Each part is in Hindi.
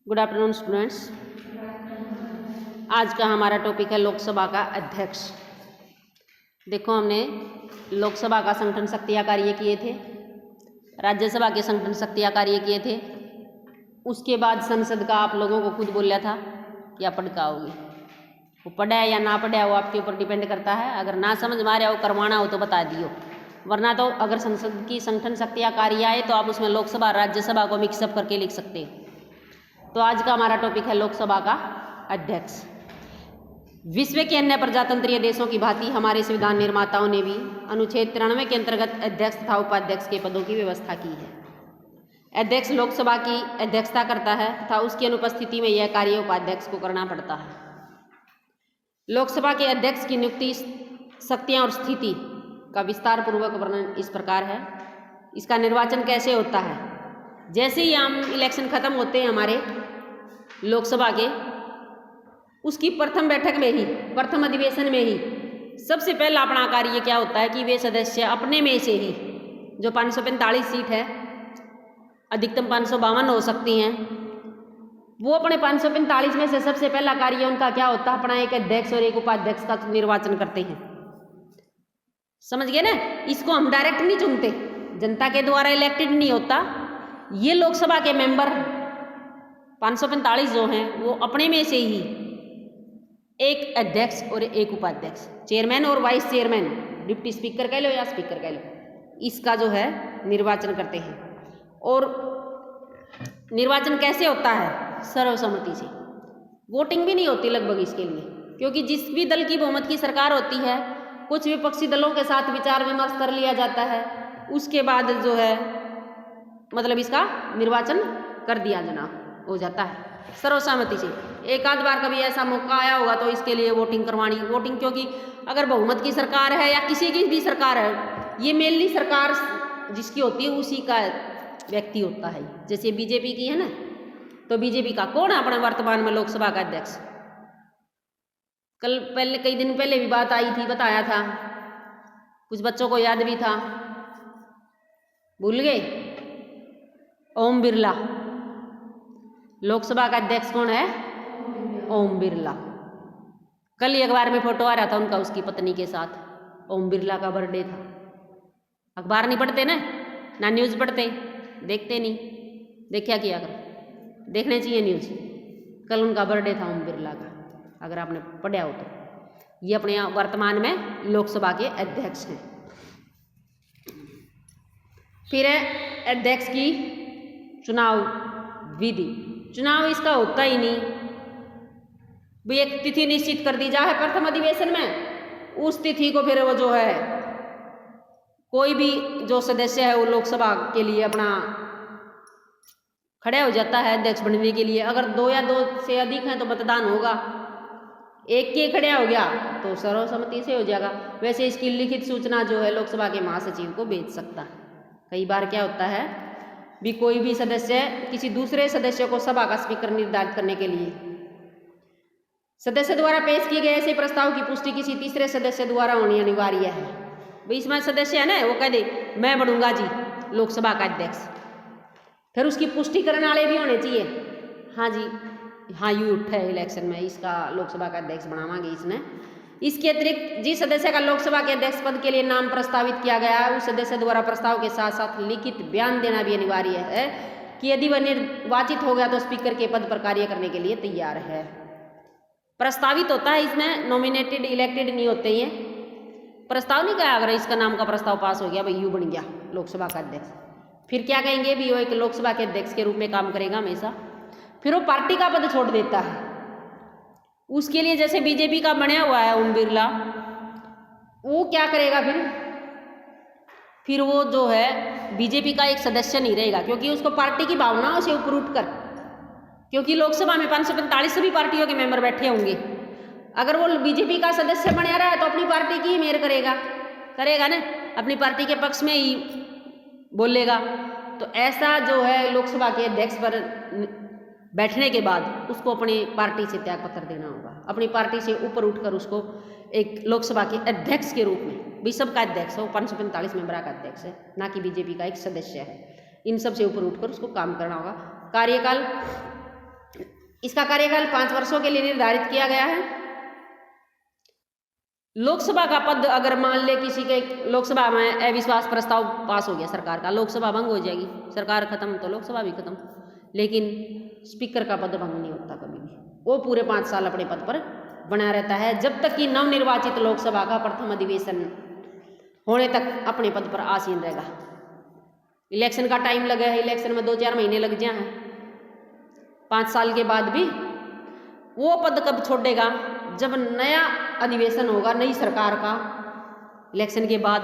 Good afternoon students. आज का हमारा टॉपिक है लोकसभा का अध्यक्ष। देखो, हमने लोकसभा का संगठन शक्तियाँ कार्य किए थे, राज्यसभा के संगठन शक्तियाँ कार्य किए थे। उसके बाद संसद का आप लोगों को खुद बोला था कि आप पढ़काओगे। वो पढ़ा है या ना पढ़ा है वो आपके ऊपर डिपेंड करता है। अगर ना समझ में आ रहा हो करवाना हो तो बता दियो, वरना तो अगर संसद की संगठन शक्तियाँ कार्य आए तो आप उसमें लोकसभा राज्यसभा को मिक्सअप करके लिख सकते हैं। तो आज का हमारा टॉपिक है लोकसभा का अध्यक्ष। विश्व के अन्य प्रजातंत्रीय देशों की भांति हमारे संविधान निर्माताओं ने भी अनुच्छेद 93 के अंतर्गत अध्यक्ष तथा उपाध्यक्ष के पदों की व्यवस्था की है। अध्यक्ष लोकसभा की अध्यक्षता करता है तथा उसकी अनुपस्थिति में यह कार्य उपाध्यक्ष को करना पड़ता है। लोकसभा के अध्यक्ष की नियुक्ति, शक्तियाँ और स्थिति का विस्तार पूर्वक वर्णन इस प्रकार है। इसका निर्वाचन कैसे होता है? जैसे ही हम इलेक्शन खत्म होते हैं हमारे लोकसभा के, उसकी प्रथम बैठक में ही, प्रथम अधिवेशन में ही सबसे पहला अपना कार्य क्या होता है कि वे सदस्य अपने में से ही, जो 545 सीट है, अधिकतम 552 हो सकती हैं, वो अपने 545 में से सबसे पहला कार्य उनका क्या होता है? अपना एक अध्यक्ष और एक उपाध्यक्ष का निर्वाचन करते हैं। समझ गए ना? इसको हम डायरेक्ट नहीं चुनते, जनता के द्वारा इलेक्टेड नहीं होता। ये लोकसभा के मेंबर 545 जो हैं वो अपने में से ही एक अध्यक्ष और एक उपाध्यक्ष, चेयरमैन और वाइस चेयरमैन, डिप्टी स्पीकर कह लो या स्पीकर कह लो, इसका जो है निर्वाचन करते हैं। और निर्वाचन कैसे होता है? सर्वसम्मति से। वोटिंग भी नहीं होती लगभग इसके लिए, क्योंकि जिस भी दल की बहुमत की सरकार होती है, कुछ विपक्षी दलों के साथ विचार विमर्श कर लिया जाता है, उसके बाद जो है मतलब इसका निर्वाचन कर दिया जाना हो जाता है सर्वसम्मति से। एक आध बार कभी ऐसा मौका आया होगा तो इसके लिए वोटिंग करवानी। वोटिंग क्योंकि अगर बहुमत की सरकार है या किसी की भी सरकार है, ये मेनली सरकार जिसकी होती है उसी का व्यक्ति होता है। जैसे बीजेपी की है ना, तो बीजेपी का कौन है अपने वर्तमान में लोकसभा का अध्यक्ष? कल पहले, कई दिन पहले भी बात आई थी, बताया था, कुछ बच्चों को याद भी था, भूल गए? ओम बिरला। लोकसभा का अध्यक्ष कौन है? ओम बिरला। कल ही अखबार में फोटो आ रहा था उनका, उसकी पत्नी के साथ। ओम बिरला का बर्थडे था। अखबार नहीं पढ़ते ना न्यूज़ पढ़ते, देखते नहीं, देखा किया करो, देखने चाहिए न्यूज़। कल उनका बर्थडे था ओम बिरला का, अगर आपने पढ़ा हो तो। ये अपने वर्तमान में लोकसभा के अध्यक्ष हैं। फिर है अध्यक्ष की चुनाव विधि। चुनाव इसका होता ही नहीं, भाई एक तिथि निश्चित कर दी जाए प्रथम अधिवेशन में, उस तिथि को फिर वो जो है कोई भी जो सदस्य है वो लोकसभा के लिए अपना खड़ा हो जाता है अध्यक्ष बनने के लिए। अगर 2 या 2 से अधिक हैं तो मतदान होगा, एक के खड़ा हो गया तो सर्वसम्मति से हो जाएगा। वैसे इसकी लिखित सूचना जो है लोकसभा के महासचिव को भेज सकता है। कई बार क्या होता है भी कोई भी सदस्य किसी दूसरे सदस्य को सभा का स्पीकर निर्धारित करने के लिए सदस्य द्वारा पेश किए गए ऐसे प्रस्ताव की पुष्टि किसी तीसरे सदस्य द्वारा होनी अनिवार्य है। भाई इसमें सदस्य है ना, वो कह दे मैं बनूंगा जी लोकसभा का अध्यक्ष, फिर उसकी पुष्टि करने वाले भी होने चाहिए। हाँ जी, हाँ यू उठे इलेक्शन में इसका लोकसभा का अध्यक्ष बनावांगे इसने। इसके अतिरिक्त जिस सदस्य का लोकसभा के अध्यक्ष पद के लिए नाम प्रस्तावित किया गया है, उस सदस्य द्वारा प्रस्ताव के साथ साथ लिखित बयान देना भी अनिवार्य है कि यदि वह निर्वाचित हो गया तो स्पीकर के पद पर कार्य करने के लिए तैयार है। प्रस्तावित होता है, इसमें नॉमिनेटेड इलेक्टेड नहीं होते हैं। प्रस्ताव नहीं कहा, अगर इसका नाम का प्रस्ताव पास हो गया, भाई यू बन गया लोकसभा का अध्यक्ष, फिर क्या कहेंगे भी वो एक लोकसभा के अध्यक्ष के रूप में काम करेगा हमेशा। फिर वो पार्टी का पद छोड़ देता है। उसके लिए जैसे बीजेपी का बना हुआ है ओम बिरला, वो क्या करेगा फिर वो जो है बीजेपी का एक सदस्य नहीं रहेगा, क्योंकि उसको पार्टी की भावनाओं से ऊपर उठकर, क्योंकि लोकसभा में 545 सभी पार्टियों के मेंबर बैठे होंगे, अगर वो बीजेपी का सदस्य बना रहा है तो अपनी पार्टी की ही मेयर करेगा ना, अपनी पार्टी के पक्ष में ही बोलेगा। तो ऐसा जो है लोकसभा के अध्यक्ष पर बैठने के बाद उसको अपनी पार्टी से त्याग पत्र देना होगा। अपनी पार्टी से ऊपर उठकर उसको एक लोकसभा के अध्यक्ष के रूप में, भी सबका अध्यक्ष है वो, 545 मेंबर का अध्यक्ष है, ना कि बीजेपी का एक सदस्य है, इन सब से ऊपर उठकर उसको काम करना होगा। कार्यकाल इसका कार्यकाल 5 वर्षों के लिए निर्धारित किया गया है। लोकसभा का पद अगर मान ले किसी के लोकसभा में अविश्वास प्रस्ताव पास हो गया सरकार का, लोकसभा भंग हो जाएगी, सरकार खत्म तो लोकसभा भी खत्म, लेकिन स्पीकर का पद भंग नहीं होता कभी भी। वो पूरे 5 साल अपने पद पर बना रहता है जब तक कि नवनिर्वाचित लोकसभा का प्रथम अधिवेशन होने तक अपने पद पर आसीन रहेगा। इलेक्शन का टाइम लगा है, इलेक्शन में 2-4 महीने लग जाए हैं, 5 साल के बाद भी वो पद कब छोड़ेगा? जब नया अधिवेशन होगा, नई सरकार का इलेक्शन के बाद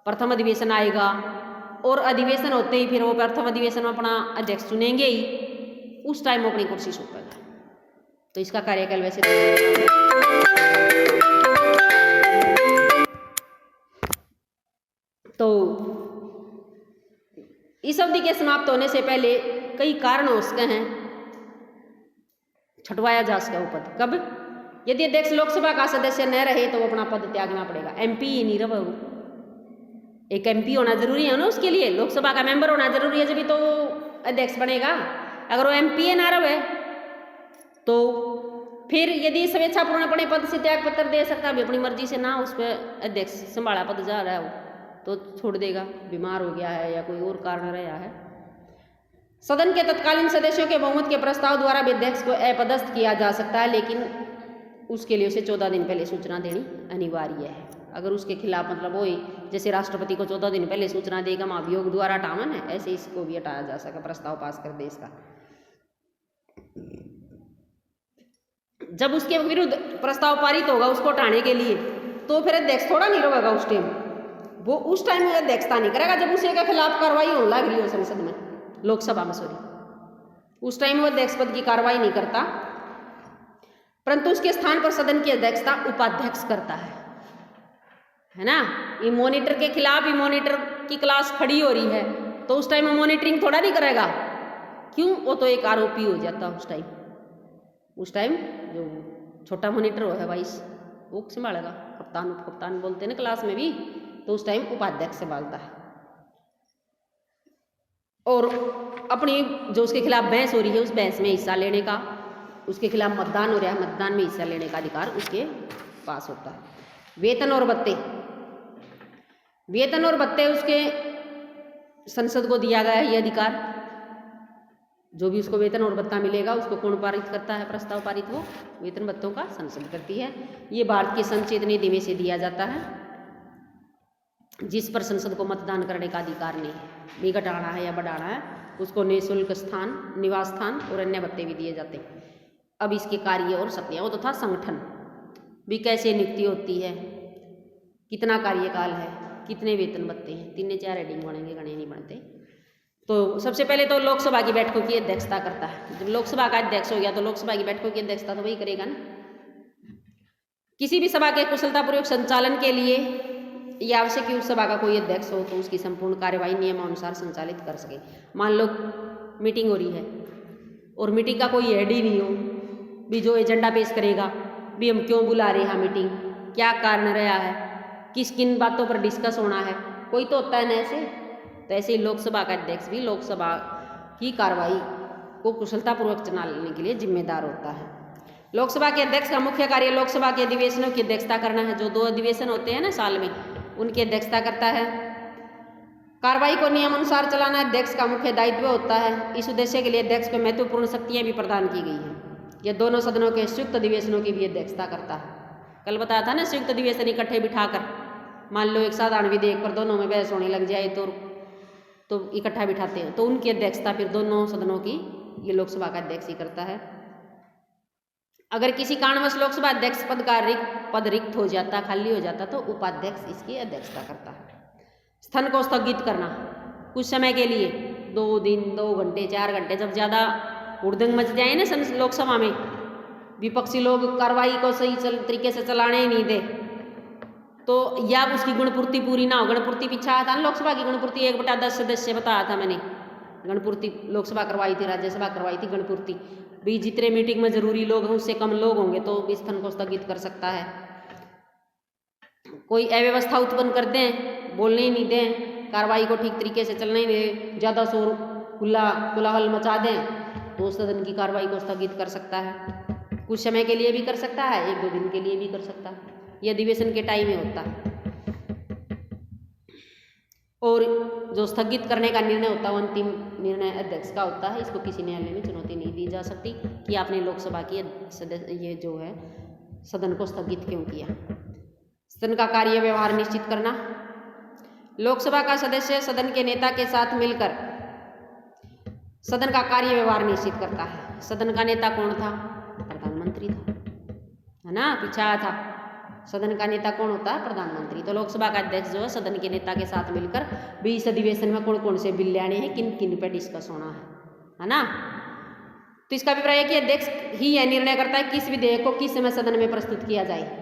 प्रथम अधिवेशन आएगा, और अधिवेशन होते ही फिर वो प्रथम अधिवेशन में अपना अध्यक्ष चुनेंगे ही, उस टाइम वो अपनी कुर्सी सौंपेगा। तो इसका कार्यकाल वैसे तो इस अवधि के समाप्त होने से पहले कई कारण हो सकते हैं छुटवाया जा सके वो पद। कब? यदि अध्यक्ष लोकसभा का सदस्य न रहे तो वो अपना पद त्यागना पड़ेगा। एमपी ही नहीं रहा, एक एमपी होना जरूरी है ना उसके लिए, लोकसभा का मेंबर होना जरूरी है, जब तो अध्यक्ष बनेगा। अगर वो एमपी ना रहे तो फिर यदि स्वेच्छापूर्ण अपने पद से त्याग पत्र दे सकता है, अपनी मर्जी से ना उस पर अध्यक्ष संभाला पद जा रहा है वो तो छोड़ देगा, बीमार हो गया है या कोई और कारण रहा है। सदन के तत्कालीन सदस्यों के बहुमत के प्रस्ताव द्वारा भी अध्यक्ष को अपदस्थ किया जा सकता है, लेकिन उसके लिए उसे 14 दिन पहले सूचना देनी अनिवार्य है। अगर उसके खिलाफ मतलब वही जैसे राष्ट्रपति को 14 दिन पहले सूचना देगा महाभियोग द्वारा हटावन है, ऐसे इसको भी हटाया जा सका, प्रस्ताव पास कर दे इसका। जब उसके विरुद्ध प्रस्ताव पारित होगा उसको हटाने के लिए, तो फिर अध्यक्ष थोड़ा नहीं रहेगा उस टाइम, वो उस टाइम में अध्यक्षता नहीं करेगा जब उसी के खिलाफ कार्रवाई होने लग रही हो संसद में, लोकसभा में सॉरी, उस टाइम वो अध्यक्ष पद की कार्रवाई नहीं करता, परंतु उसके स्थान पर सदन की अध्यक्षता उपाध्यक्ष करता है ना। ये मॉनिटर के खिलाफ ही मॉनिटर की क्लास खड़ी हो रही है तो उस टाइम मॉनिटरिंग थोड़ा नहीं करेगा, क्यों? वो तो एक आरोपी हो जाता उस टाइम जो छोटा मॉनिटर हो है वाइस वो संभालेगा, कप्तान उप कप्तान बोलते हैं ना क्लास में भी, तो उस टाइम उपाध्यक्ष संभालता है। और अपनी जो उसके खिलाफ बहस हो रही है उस बहस में हिस्सा लेने का, उसके खिलाफ मतदान हो रहा है मतदान में हिस्सा लेने का अधिकार उसके पास होता है। वेतन और भत्ते उसके संसद को दिया गया है ये अधिकार। जो भी उसको वेतन और भत्ता मिलेगा उसको कौन पारित करता है? प्रस्ताव पारित वो वेतन भत्तों का संसद करती है। ये भारत की संचित निधि में से दिया जाता है, जिस पर संसद को मतदान करने का अधिकार नहीं है, भी घटाना है या बढ़ाना है, उसको निःशुल्क स्थान, निवास स्थान और अन्य भत्ते भी दिए जाते हैं। अब इसके कार्य और शक्तियाँ, वो तो था संगठन भी, कैसे नियुक्ति होती है, कितना कार्यकाल है, कितने वेतन भत्ते हैं, 3-4 हेडिंग बनेंगे, गणे नहीं बनते। तो सबसे पहले तो लोकसभा की बैठकों की अध्यक्षता करता है। जब लोकसभा का अध्यक्ष हो गया तो लोकसभा की बैठकों की अध्यक्षता तो वही करेगा ना। किसी भी सभा के कुशलतापूर्वक संचालन के लिए यह आवश्यक कि उस सभा का कोई अध्यक्ष हो तो उसकी संपूर्ण कार्यवाही नियमानुसार संचालित कर सके। मान लो मीटिंग हो रही है और मीटिंग का कोई हेड ही नहीं हो, भी जो एजेंडा पेश करेगा, भी हम क्यों बुला रहे हैं मीटिंग, क्या कारण रहा है, किस किन बातों पर डिस्कस होना है, कोई तो होता है ना ऐसे। तो ऐसे ही लोकसभा का अध्यक्ष भी लोकसभा की कार्रवाई को कुशलतापूर्वक चलाने के लिए जिम्मेदार होता है। लोकसभा के अध्यक्ष का मुख्य कार्य लोकसभा के अधिवेशनों की अध्यक्षता करना है। जो 2 अधिवेशन होते हैं ना साल में, उनकी अध्यक्षता करता है। कार्रवाई को नियमानुसार चलाना अध्यक्ष का मुख्य दायित्व होता है। इस उद्देश्य के लिए अध्यक्ष को महत्वपूर्ण शक्तियाँ भी प्रदान की गई हैं। यह दोनों सदनों के संयुक्त अधिवेशनों की भी अध्यक्षता करता है। कल बताया था ना, संयुक्त अधिवेशन इकट्ठे बिठाकर, मान लो एक साधारण विधेयक पर दोनों में बहस होने लग जाए तो इकट्ठा बिठाते हैं, तो उनकी अध्यक्षता फिर दोनों सदनों की ये लोकसभा का अध्यक्ष ही करता है। अगर किसी कारणवश लोकसभा अध्यक्ष पद का रिक्त हो जाता, खाली हो जाता, तो उपाध्यक्ष इसकी अध्यक्षता करता है। स्थगन को स्थगित करना कुछ समय के लिए, 2 दिन, 2 घंटे, 4 घंटे, जब ज़्यादा हुड़दंग मच जाए ना लोकसभा में, विपक्षी लोग कार्रवाई को सही तरीके से चलाने ही नहीं दे, तो या उसकी गणपूर्ति पूरी ना हो। गणपूर्ति पीछे आया था ना, लोकसभा की गणपूर्ति 1/10 सदस्य बताया था मैंने। गणपूर्ति लोकसभा करवाई थी, राज्यसभा करवाई थी गणपूर्ति भी। जितने मीटिंग में जरूरी लोग हैं उससे कम लोग होंगे तो स्थगन को स्थगित कर सकता है। कोई अव्यवस्था उत्पन्न कर दें, बोलने ही नहीं दें, कार्रवाई को ठीक तरीके से चलने ही दें, ज़्यादा शोर कोलाहल मचा दें, तो सदन की कार्रवाई को स्थगित कर सकता है। कुछ समय के लिए भी कर सकता है, 1-2 दिन के लिए भी कर सकता है। ये अधिवेशन के टाइम में होता है। और जो स्थगित करने का निर्णय होता है वो अंतिम निर्णय अध्यक्ष का होता है। इसको किसी न्यायालय में चुनौती नहीं दी जा सकती कि आपने लोकसभा की ये जो है सदन को स्थगित क्यों किया। सदन का कार्य व्यवहार निश्चित करना। लोकसभा का सदस्य सदन के नेता के साथ मिलकर सदन का कार्य व्यवहार निश्चित करता है। सदन का नेता कौन था? प्रधानमंत्री था, है ना, पीछे आया था। सदन का नेता कौन होता है? प्रधानमंत्री। तो लोकसभा का अध्यक्ष जो है सदन के नेता के साथ मिलकर भी इस अधिवेशन में कौन कौन से बिल लाने हैं, किन किन पे डिस्कस होना है ना। तो इसका अभिप्राय है कि अध्यक्ष ही यह निर्णय करता है किस विधेयक को किस समय सदन में प्रस्तुत किया जाए।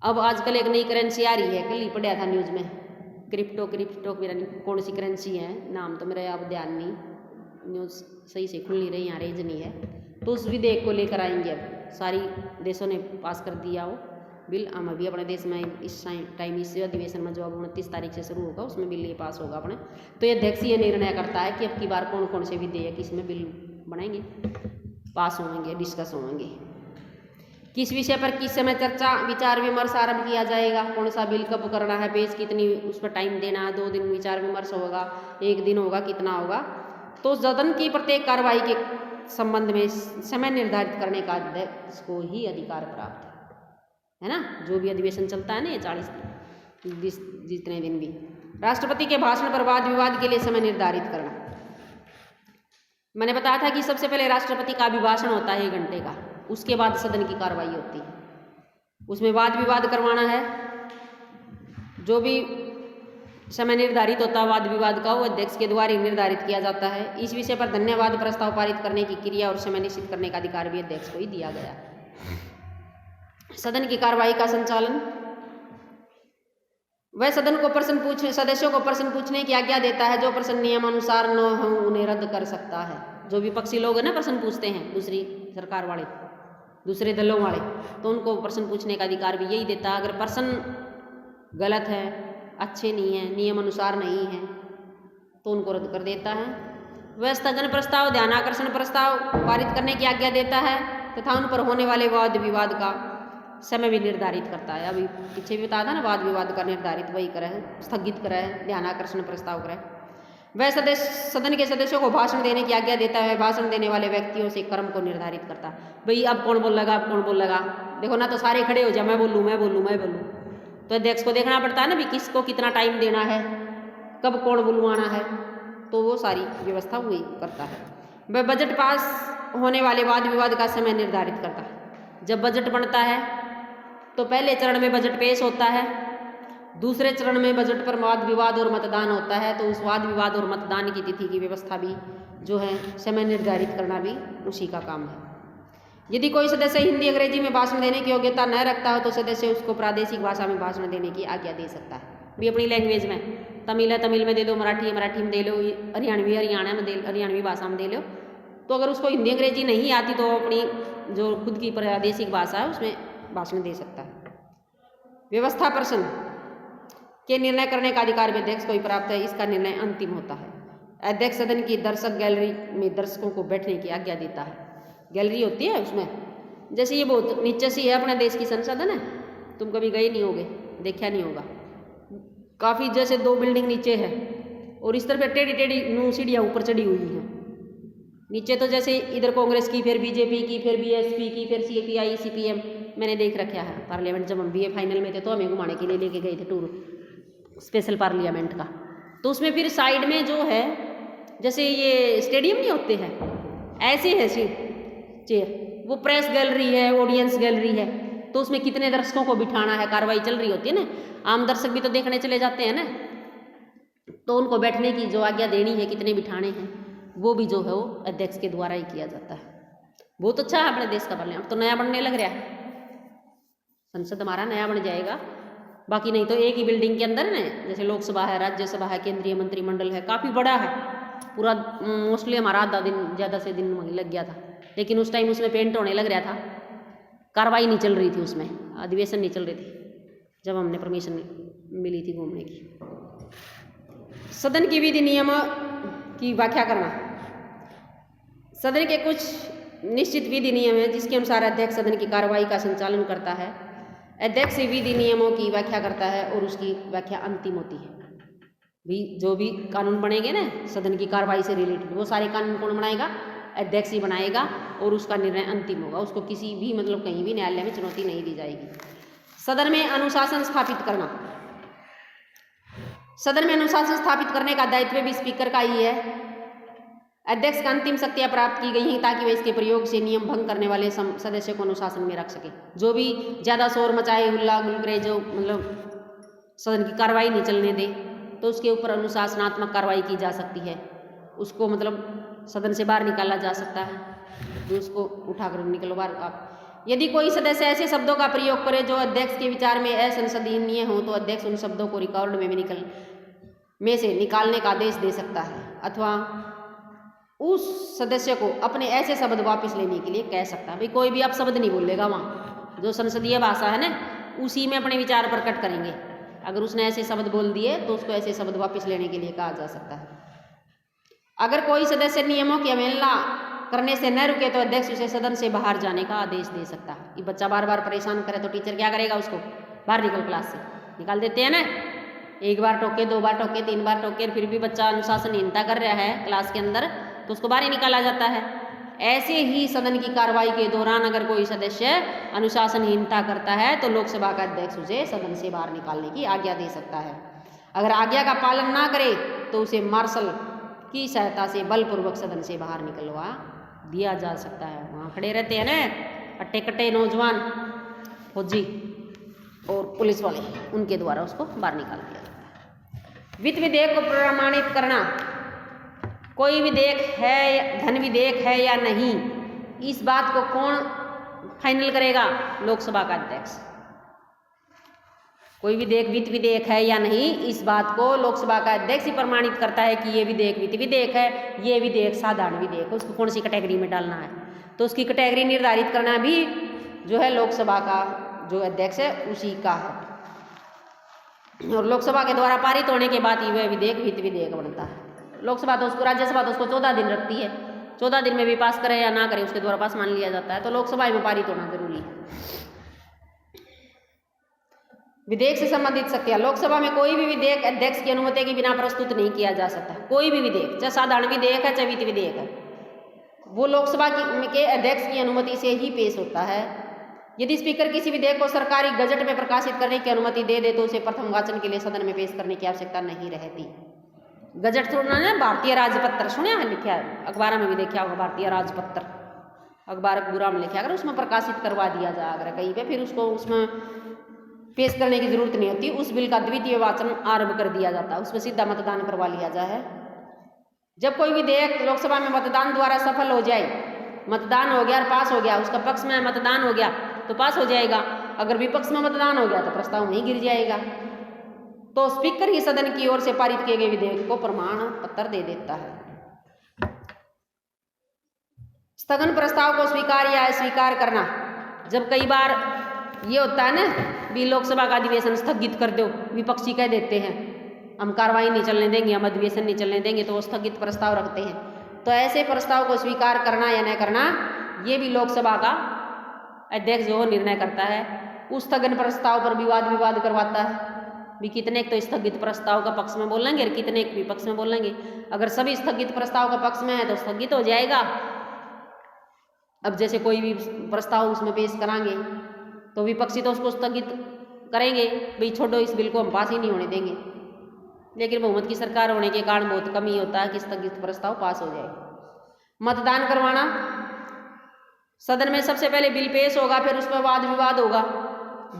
अब आजकल एक नई करेंसी आ रही है, कल ही पढ़ा था न्यूज में, क्रिप्टो कौन सी करेंसी है, नाम तो मेरा अब ध्यान नहीं, न्यूज सही से खुल नहीं रही, यहाँ रेंज नहीं है। तो उस विधेयक को लेकर आएंगे। अब सारी देशों ने पास कर दिया वो बिल। हम अभी अपने देश में इस टाइम इस अधिवेशन में जो अब 29 तारीख से शुरू होगा उसमें बिल ये पास होगा अपने। तो ये अध्यक्ष ये निर्णय करता है कि अब की बार कौन कौन से विधेयक इसमें बिल बनाएंगे, पास होंगे, डिस्कस होंगे, किस विषय पर किस समय चर्चा विचार विमर्श आरंभ किया जाएगा, कौन सा बिल कब करना है, पेज कितनी उस पर टाइम देना है, 2 दिन विचार विमर्श होगा, 1 दिन होगा, कितना होगा। तो सदन की प्रत्येक कार्रवाई के संबंध में समय निर्धारित करने का अध्यक्ष को ही अधिकार प्राप्त है ना। जो भी अधिवेशन चलता है ना, ये 40 जितने दिन भी। राष्ट्रपति के भाषण पर वाद विवाद के लिए समय निर्धारित करना। मैंने बताया था कि सबसे पहले राष्ट्रपति का अभिभाषण होता है 1 घंटे का, उसके बाद सदन की कार्रवाई होती है। उसमें वाद विवाद करवाना है। जो भी समय निर्धारित होता है वाद विवाद का, वो अध्यक्ष के द्वारा ही निर्धारित किया जाता है। इस विषय पर धन्यवाद प्रस्ताव पारित करने की क्रिया और समय निश्चित करने का अधिकार भी अध्यक्ष को ही दिया गया। सदन की कार्रवाई का संचालन। वह सदन को सदस्यों को प्रश्न पूछने की आज्ञा देता है। जो प्रश्न नियमानुसार न हो उन्हें रद्द कर सकता है। जो विपक्षी लोग है ना प्रश्न पूछते हैं, दूसरी सरकार वाले, दूसरे दलों वाले, तो उनको प्रश्न पूछने का अधिकार भी यही देता है। अगर प्रश्न गलत है, अच्छे नहीं है, नियम अनुसार नहीं है, तो उनको रद्द कर देता है। वह स्थगन प्रस्ताव, ध्यानाकर्षण प्रस्ताव पारित करने की आज्ञा देता है तथा उन पर होने वाले वाद विवाद का समय भी निर्धारित करता है। अभी पीछे भी बताया था ना, वाद विवाद का निर्धारित वही करे, स्थगित करे, ध्यानाकर्षण प्रस्ताव करे। वह सदन के सदस्यों को भाषण देने की आज्ञा देता है। भाषण देने वाले व्यक्तियों से क्रम को निर्धारित करता है। भाई अब कौन बोलेगा, अब कौन बोलेगा, देखो ना, तो सारे खड़े हो जाए, मैं बोलूँ मैं बोलूँ मैं बोलूँ। तो अध्यक्ष को देखना पड़ता है ना भी किसको कितना टाइम देना है, कब कौन बुलवाना है, तो वो सारी व्यवस्था वही करता है। वह बजट पास होने वाले वाद विवाद का समय निर्धारित करता है। जब बजट बनता है तो पहले चरण में बजट पेश होता है, दूसरे चरण में बजट पर वाद विवाद और मतदान होता है। तो उस वाद विवाद और मतदान की तिथि की व्यवस्था भी जो है समय निर्धारित करना भी उसी का काम है। यदि कोई सदस्य हिंदी अंग्रेजी में भाषण देने की योग्यता न रखता हो तो सदस्य उसको प्रादेशिक भाषा में भाषण देने की आज्ञा दे सकता है। भी अपनी लैंग्वेज में, तमिल है तमिल में दे दो, मराठी है मराठी में दे लो, हरियाणवी हरियाणा में हरियाणवी भाषा में दे लो। तो अगर उसको हिंदी अंग्रेजी नहीं आती तो अपनी जो खुद की प्रादेशिक भाषा है उसमें भाषण दे सकता है। व्यवस्था प्रश्न के निर्णय करने का अधिकार भी अध्यक्ष को ही प्राप्त है। इसका निर्णय अंतिम होता है। अध्यक्ष सदन की दर्शक गैलरी में दर्शकों को बैठने की आज्ञा देता है। गैलरी होती है उसमें, जैसे ये बहुत नीचे सी है अपने देश की संसद है ना, तुम कभी गए नहीं होगे, देखा नहीं होगा, काफ़ी जैसे 2 बिल्डिंग नीचे है और इस तरफ टेढ़ी टेढ़ी नू सीढ़ियाँ ऊपर चढ़ी हुई हैं। नीचे तो जैसे इधर कांग्रेस की, फिर बीजेपी की, फिर बीएसपी की, फिर सीपीआई सीपीएम, मैंने देख रखा है पार्लियामेंट। जब हम बीए फाइनल में थे तो हमें घुमाने के लिए लेके गए थे टूर स्पेशल पार्लियामेंट का। तो उसमें फिर साइड में जो है जैसे ये स्टेडियम नहीं होते हैं, ऐसे है सीट चेयर, वो प्रेस गैलरी है, ऑडियंस गैलरी है। तो उसमें कितने दर्शकों को बिठाना है, कार्रवाई चल रही होती है ना, आम दर्शक भी तो देखने चले जाते हैं ना, तो उनको बैठने की जो आज्ञा देनी है, कितने बिठाने हैं, वो भी जो है वो अध्यक्ष के द्वारा ही किया जाता है। बहुत अच्छा है अपने देश का पार्लियामेंट, तो नया बनने लग रहा है, संसद हमारा नया बन जाएगा। बाकी नहीं तो एक ही बिल्डिंग के अंदर ना, जैसे लोकसभा है, राज्यसभा है, केंद्रीय मंत्रिमंडल है, काफ़ी बड़ा है पूरा। मोस्टली हमारा आधा दिन ज़्यादा से दिन वहीं लग गया था, लेकिन उस टाइम उसमें पेंट होने लग रहा था, कार्रवाई नहीं चल रही थी उसमें, अधिवेशन नहीं चल रही थी जब हमने परमिशन मिली थी घूमने की। सदन की विधि नियम की व्याख्या करना। सदन के कुछ निश्चित विधि नियम है जिसके अनुसार अध्यक्ष सदन की कार्रवाई का संचालन करता है। अध्यक्ष विधि नियमों की व्याख्या करता है और उसकी व्याख्या अंतिम होती है। भी जो भी कानून बनेंगे ना सदन की कार्रवाई से रिलेटेड, वो सारे कानून कौन बनाएगा? अध्यक्ष ही बनाएगा और उसका निर्णय अंतिम होगा। उसको किसी भी मतलब कहीं भी न्यायालय में चुनौती नहीं दी जाएगी। सदन में अनुशासन स्थापित करना। सदन में अनुशासन स्थापित करने का दायित्व भी स्पीकर का ही है। अध्यक्ष का अंतिम शक्तियां प्राप्त की गई हैं ताकि वह इसके प्रयोग से नियम भंग करने वाले सदस्य को अनुशासन में रख सके। जो भी ज़्यादा शोर मचाए, हुल्ला गुल करे, जो मतलब सदन की कार्रवाई नहीं चलने दे, तो उसके ऊपर अनुशासनात्मक कार्रवाई की जा सकती है। उसको मतलब सदन से बाहर निकाला जा सकता है, तो उसको उठाकर निकलो बाहर आप। यदि कोई सदस्य ऐसे शब्दों का प्रयोग करे जो अध्यक्ष के विचार में असंसदीय हो, तो अध्यक्ष उन शब्दों को रिकॉर्ड में से निकालने का आदेश दे सकता है अथवा उस सदस्य को अपने ऐसे शब्द वापस लेने के लिए कह सकता है। भाई कोई भी आप शब्द नहीं बोलेगा, वहाँ जो संसदीय भाषा है ना उसी में अपने विचार प्रकट करेंगे। अगर उसने ऐसे शब्द बोल दिए तो उसको ऐसे शब्द वापस लेने के लिए कहा जा सकता है। अगर कोई सदस्य नियमों की अवहेलना करने से न रुके तो अध्यक्ष उसे सदन से बाहर जाने का आदेश दे सकता है। ये बच्चा बार बार परेशान करे तो टीचर क्या करेगा? उसको बाहर निकल, क्लास से निकाल देते हैं ना। एक बार टोके, दो बार टोके, तीन बार टोके, फिर भी बच्चा अनुशासनहीनता कर रहा है क्लास के अंदर, तो उसको बाहर ही निकाला जाता है। ऐसे ही सदन की कार्रवाई के दौरान अगर कोई सदस्य अनुशासनहीनता करता है तो लोकसभा का अध्यक्ष उसे सदन से बाहर निकालने की आज्ञा दे सकता है। अगर आज्ञा का पालन ना करे तो उसे मार्शल की सहायता से बलपूर्वक सदन से बाहर निकलवा दिया जा सकता है। वहाँ खड़े रहते हैं ना अट्टे कट्टे नौजवान, फौजी और पुलिस वाले, उनके द्वारा उसको बाहर निकाल दिया जाता है। वित्त विधेयक को प्रमाणित करना। कोई विधेयक है, धन विधेयक है या नहीं, इस बात को कौन फाइनल करेगा? लोकसभा का अध्यक्ष। कोई विधेयक वित्त विधेयक है या नहीं, इस बात को लोकसभा का अध्यक्ष ही प्रमाणित करता है कि ये विधेयक वित्त विधेयक है, ये विधेयक साधारण विधेयक है, उसको कौन सी कैटेगरी में डालना है। तो उसकी कैटेगरी निर्धारित करना भी जो है लोकसभा का जो अध्यक्ष है उसी का है। और लोकसभा के द्वारा पारित होने के बाद ही वह विधेयक वित्त विधेयक बनता है। लोकसभा तो उसको, राज्यसभा तो उसको 14 दिन रखती है, 14 दिन में भी पास करे या ना करे उसके द्वारा पास मान लिया जाता है। तो लोकसभा में पारित होना जरूरी है। विधेयक से संबंधित शक्तियां। लोकसभा में कोई भी विधेयक अध्यक्ष की अनुमति के बिना प्रस्तुत नहीं किया जा सकता। कोई भी विधेयक, चाहे साधारण विधेयक है चाहे वित्त विधेयक है, वो लोकसभा के अध्यक्ष की अनुमति से ही पेश होता है। यदि स्पीकर किसी विधेयक को सरकारी गजट में प्रकाशित करने की अनुमति दे दे तो उसे प्रथम वाचन के लिए सदन में पेश करने की आवश्यकता नहीं रहती। गजट सुनना है, भारतीय राजपत्र सुना है, लिखा है, अखबार में भी देखा होगा, भारतीय राजपत्र अखबार बुरा में लिखा, अगर उसमें प्रकाशित करवा दिया जाए अगर कहीं पे, फिर उसको उसमें पेश करने की जरूरत नहीं होती। उस बिल का द्वितीय वाचन आरंभ कर दिया जाता है, उसमें सीधा मतदान करवा लिया जाए। जब कोई विधेयक लोकसभा में मतदान द्वारा सफल हो जाए, मतदान हो गया और पास हो गया, उसका पक्ष में मतदान हो गया तो पास हो जाएगा, अगर विपक्ष में मतदान हो गया तो प्रस्ताव वहीं गिर जाएगा। तो स्पीकर ही सदन की ओर से पारित किए गए विधेयक को प्रमाण पत्र दे देता है। स्थगन प्रस्ताव को स्वीकार या अस्वीकार करना। जब कई बार ये होता है ना भी लोकसभा का अधिवेशन स्थगित कर दो, विपक्षी कह देते हैं हम कार्रवाई नहीं चलने देंगे, हम अधिवेशन नहीं चलने देंगे, तो वो स्थगित प्रस्ताव रखते हैं। तो ऐसे प्रस्ताव को स्वीकार करना या न करना ये भी लोकसभा का अध्यक्ष जो निर्णय करता है। उस स्थगन प्रस्ताव पर विवाद करवाता है भी कितने तो स्थगित प्रस्ताव का पक्ष में बोलेंगे और कितने विपक्ष में बोलेंगे। अगर सभी स्थगित प्रस्ताव का पक्ष में है तो स्थगित हो जाएगा। अब जैसे कोई भी प्रस्ताव उसमें पेश कराएंगे तो विपक्षी तो उसको स्थगित करेंगे, भाई छोड़ो इस बिल को हम पास ही नहीं होने देंगे। लेकिन बहुमत की सरकार होने के कारण बहुत कम ही होता है कि स्थगित प्रस्ताव पास हो जाए। मतदान करवाना। सदन में सबसे पहले बिल पेश होगा, फिर उस पर वाद विवाद होगा,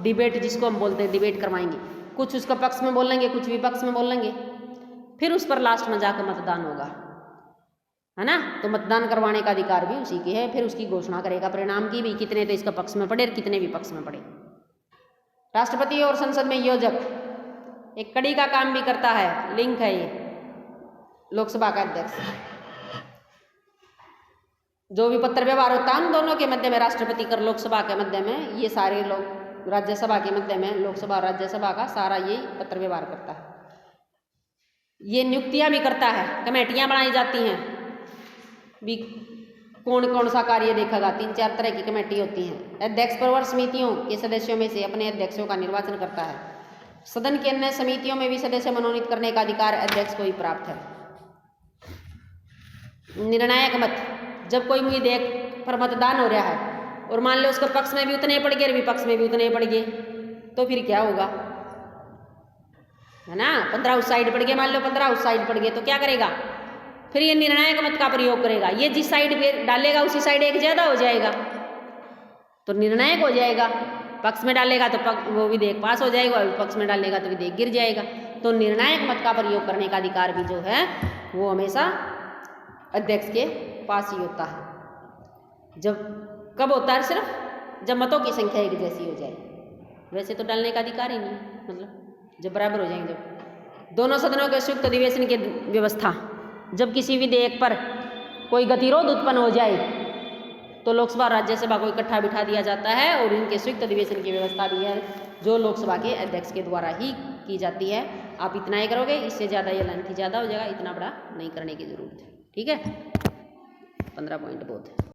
डिबेट जिसको हम बोलते हैं, डिबेट करवाएंगे। कुछ उसका पक्ष में बोलेंगे, कुछ विपक्ष में बोलेंगे, फिर उस पर लास्ट में जाकर मतदान होगा, है ना। तो मतदान करवाने का अधिकार भी उसी के है। फिर उसकी घोषणा करेगा परिणाम की भी, कितने तो इसका पक्ष में पड़े और कितने विपक्ष में पड़े। राष्ट्रपति और संसद में योजक एक कड़ी का काम भी करता है, लिंक है ये लोकसभा का अध्यक्ष। जो भी पत्र व्यवहार होता है उन दोनों के मध्य में, राष्ट्रपति कर लोकसभा के मध्य में, ये सारे लोग राज्यसभा के मध्य में, लोकसभा और राज्यसभा का सारा ये पत्र व्यवहार करता है। ये नियुक्तियां भी करता है, कमेटियां बनाई जाती हैं भी, कौन कौन सा कार्य देखेगा। 3-4 तरह की कमेटी होती हैं। अध्यक्ष प्रवर समितियों के सदस्यों में से अपने अध्यक्षों का निर्वाचन करता है। सदन के अन्य समितियों में भी सदस्य मनोनीत करने का अधिकार अध्यक्ष को ही प्राप्त है। निर्णायक मत, जब कोई विधेयक पर मतदान हो रहा है और मान लो उसके पक्ष में भी उतने पड़ गए और विपक्ष में भी उतने पड़ गए, तो फिर क्या होगा, है ना। 15 उस साइड पड़ गए, मान लो 15 उस साइड पड़ गए, तो क्या करेगा, फिर ये निर्णायक मत का प्रयोग करेगा। ये जिस साइड पे डालेगा उसी साइड एक ज्यादा हो जाएगा तो निर्णायक हो जाएगा। पक्ष में डालेगा तो वो विधेयक पास हो जाएगा, और विपक्ष में डालेगा तो विधेयक गिर जाएगा। तो निर्णायक मत का प्रयोग करने का अधिकार भी जो है वो हमेशा अध्यक्ष के पास ही होता है। जब कब होता है, सिर्फ जब मतों की संख्या एक जैसी हो जाए। वैसे तो डालने का अधिकार ही नहीं, मतलब जब बराबर हो जाएंगे। जब दोनों सदनों के संयुक्त अधिवेशन की व्यवस्था, जब किसी विधेयक पर कोई गतिरोध उत्पन्न हो जाए तो लोकसभा और राज्यसभा को इकट्ठा बिठा दिया जाता है, और इनके संयुक्त अधिवेशन की व्यवस्था भी है जो लोकसभा के अध्यक्ष के द्वारा ही की जाती है। आप इतना ही करोगे, इससे ज़्यादा ये लेंथ ज़्यादा हो जाएगा, इतना बड़ा नहीं करने की जरूरत है। ठीक है, 15 पॉइंट बहुत है।